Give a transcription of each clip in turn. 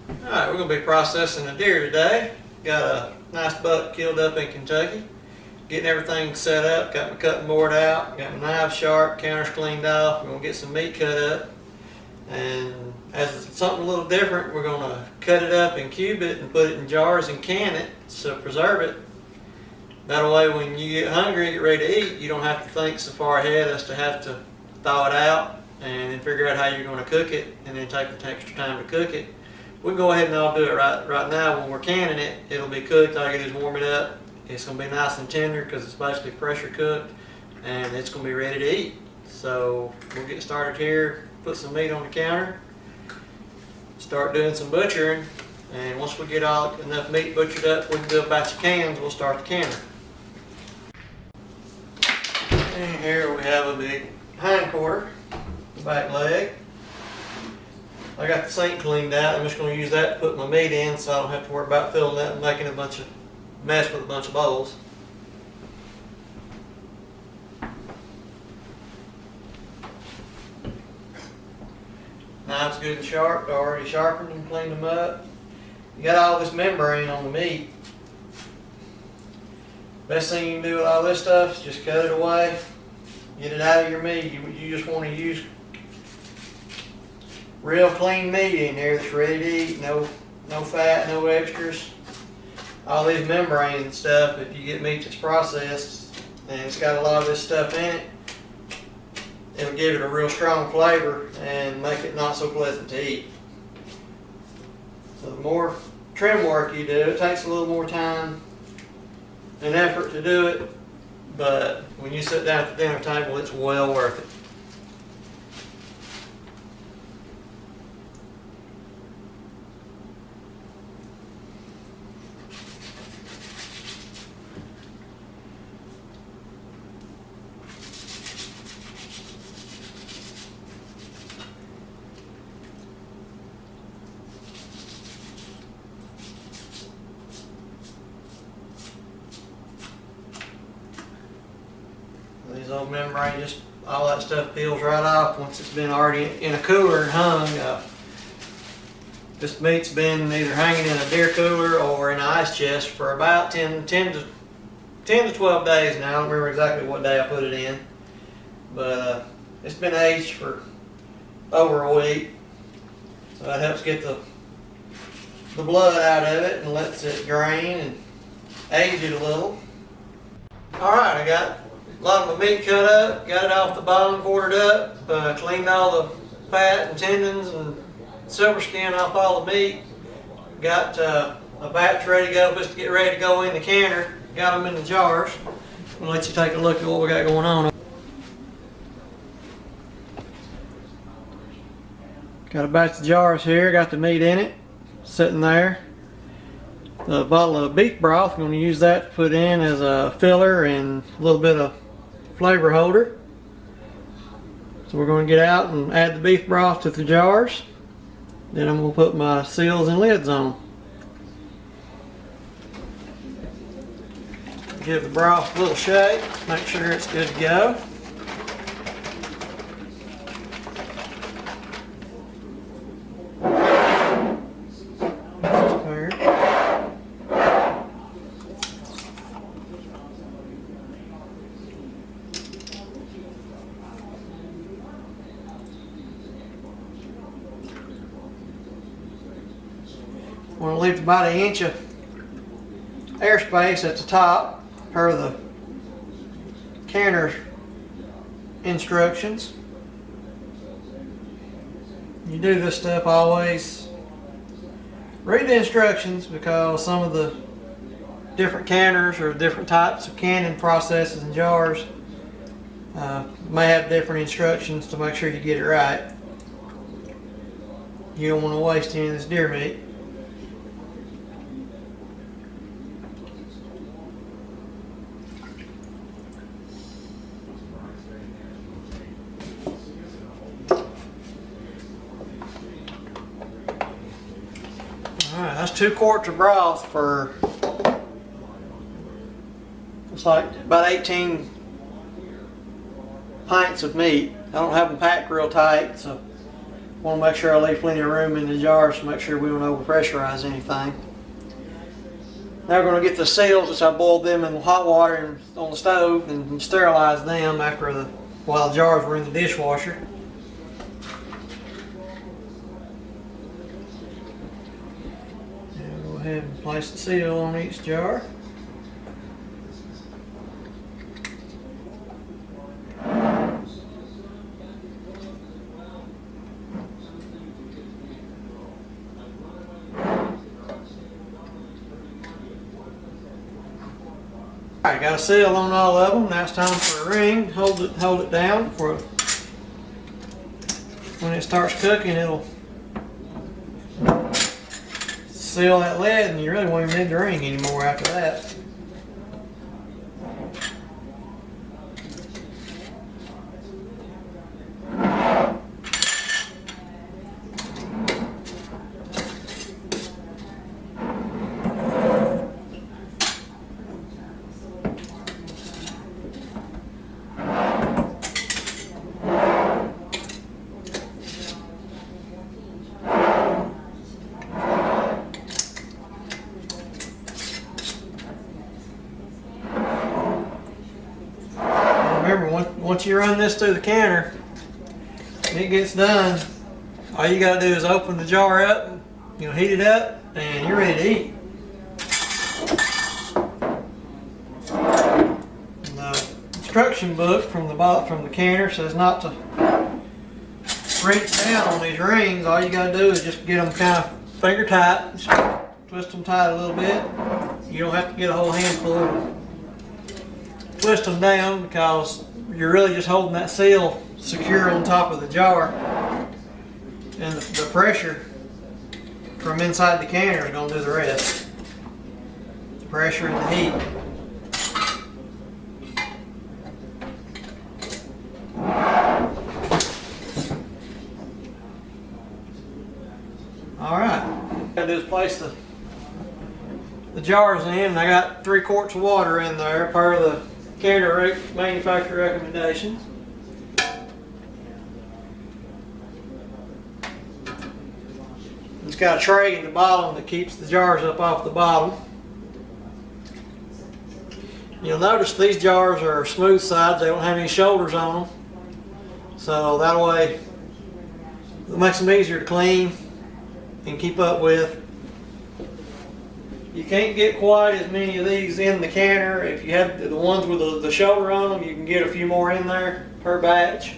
Alright, we're going to be processing a deer today. Got a nice buck killed up in Kentucky. Getting everything set up, got my cutting board out, got my knives sharp, counters cleaned off. We're going to get some meat cut up. And as it's something a little different, we're going to cut it up and cube it and put it in jars and can it to preserve it. That way when you get hungry and get ready to eat, you don't have to think so far ahead as to have to thaw it out and then figure out how you're going to cook it and then take the extra time to cook it. We can go ahead and I'll do it right now. When we're canning it, it'll be cooked. All you can do is warm it up. It's going to be nice and tender because it's basically pressure cooked, and it's going to be ready to eat. So we'll get started here, put some meat on the counter, start doing some butchering, and once we get enough meat butchered up, we can do a batch of cans. We'll start the canner. And here we have a big hind quarter, the back leg. I got the sink cleaned out. I'm just going to use that to put my meat in so I don't have to worry about filling that and making a bunch of mess with a bunch of bowls. Knives good and sharp. I already sharpened and cleaned them up. You got all this membrane on the meat. Best thing you can do with all this stuff is just cut it away. Get it out of your meat. You just want to use real clean meat in there that's ready to eat. No fat, no extras. All these membranes and stuff, if you get meat that's processed and it's got a lot of this stuff in it, it'll give it a real strong flavor and make it not so pleasant to eat. So the more trim work you do, it takes a little more time and effort to do it, but when you sit down at the dinner table, it's well worth it. These old membranes, just all that stuff peels right off once it's been already in a cooler and hung. This meat's been either hanging in a deer cooler or in an ice chest for about 10 to 12 days now. I don't remember exactly what day I put it in, but it's been aged for over a week. So that helps get the blood out of it and lets it drain and age it a little. Alright, I got a lot of my meat cut up, got it off the bone, quartered up, cleaned all the fat and tendons and silver skin off all the meat. Got a batch ready to go, just to get ready to go in the canner. Got them in the jars. I'll let you take a look at what we got going on. Got a batch of jars here, got the meat in it, sitting there. A bottle of beef broth, I'm going to use that to put in as a filler and a little bit of flavor holder. So we're going to get out and add the beef broth to the jars. Then I'm going to put my seals and lids on. Give the broth a little shake, make sure it's good to go. I'm going to leave about an inch of airspace at the top per the canner's instructions. You do this stuff, always read the instructions, because some of the different canners or different types of canning processes and jars may have different instructions to make sure you get it right. You don't want to waste any of this deer meat. Alright, that's 2 quarts of broth for, it's like about 18 pints of meat. I don't have them packed real tight, so Want to make sure I leave plenty of room in the jars to make sure we don't overpressurize anything. Now we're going to get the seals, which I boiled them in hot water and on the stove, and sterilize them while the jars were in the dishwasher. Now go ahead and place the seal on each jar. Alright, got a seal on all of them. Now it's time for a ring. Hold it down for when it starts cooking. It'll seal that lid, and you really won't even need the ring anymore after that. Remember, once you run this through the canner, it gets done. All you gotta do is open the jar up, heat it up, and you're ready to eat. The instruction book from the canner says not to reach down on these rings. All you gotta do is just get them kind of finger tight, just twist them tight a little bit. You don't have to get a whole handful. Twist them down because you're really just holding that seal secure on top of the jar, and the pressure from inside the canner is going to do the rest. The pressure and the heat. Alright, what I do is place the jars in, and I got 3 quarts of water in there per the canner manufacturer recommendations. It's got a tray in the bottom that keeps the jars up off the bottom. You'll notice these jars are smooth sides, they don't have any shoulders on them. So that way it makes them easier to clean and keep up with. You can't get quite as many of these in the canner. If you have the ones with the shoulder on them, you can get a few more in there per batch.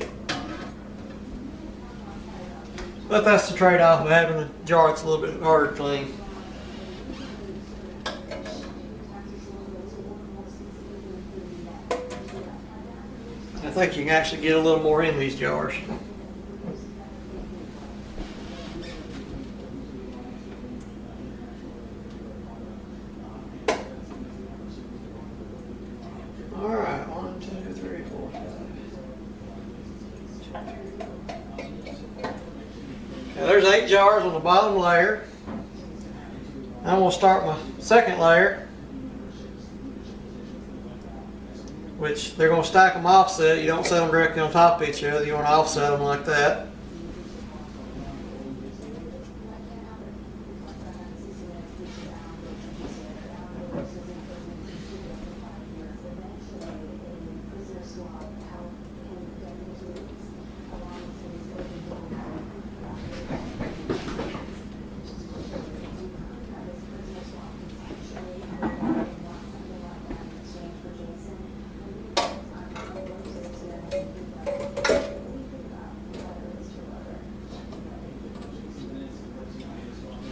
But that's the trade-off of having a jar that's a little bit harder to clean. I think you can actually get a little more in these jars. Alright, 1, 2, 3, 4, 5. Okay, there's 8 jars on the bottom layer. I'm going to start my second layer, which they're going to stack them offset. You don't set them directly on top of each other. You want to offset them like that.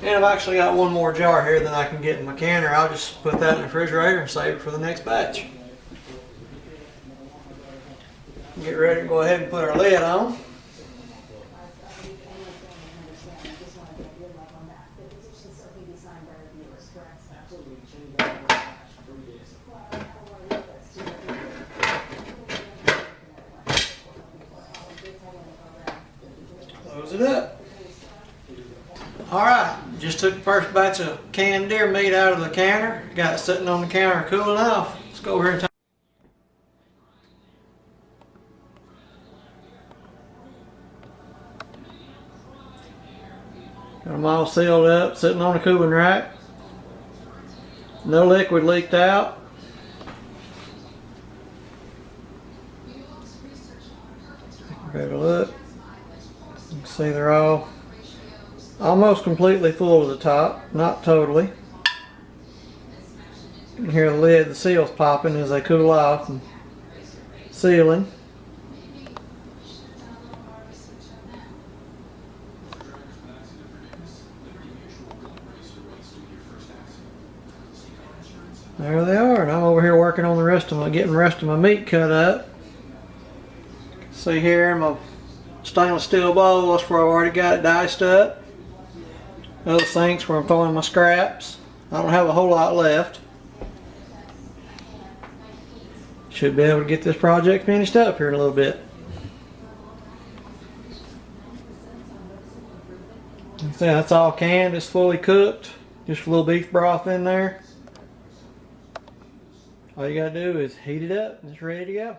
And I've actually got one more jar here that I can get in my canner. I'll just put that in the refrigerator and save it for the next batch. Get ready to go ahead and put our lid on. Close it up. Alright, just took the first batch of canned deer meat out of the canner. Got it sitting on the counter cooling off. Let's go over here and take. Got them all sealed up, sitting on a cooling rack. No liquid leaked out. Take a look. You can see they're all almost completely full to the top, not totally. You can hear the lid, the seals popping as they cool off and sealing. There they are, and I'm over here working on getting the rest of my meat cut up. See here in my stainless steel bowl, that's where I've already got it diced up. Other sinks where I'm throwing my scraps. I don't have a whole lot left. Should be able to get this project finished up here in a little bit. See, that's all canned, it's fully cooked. Just a little beef broth in there. All you gotta do is heat it up and it's ready to go.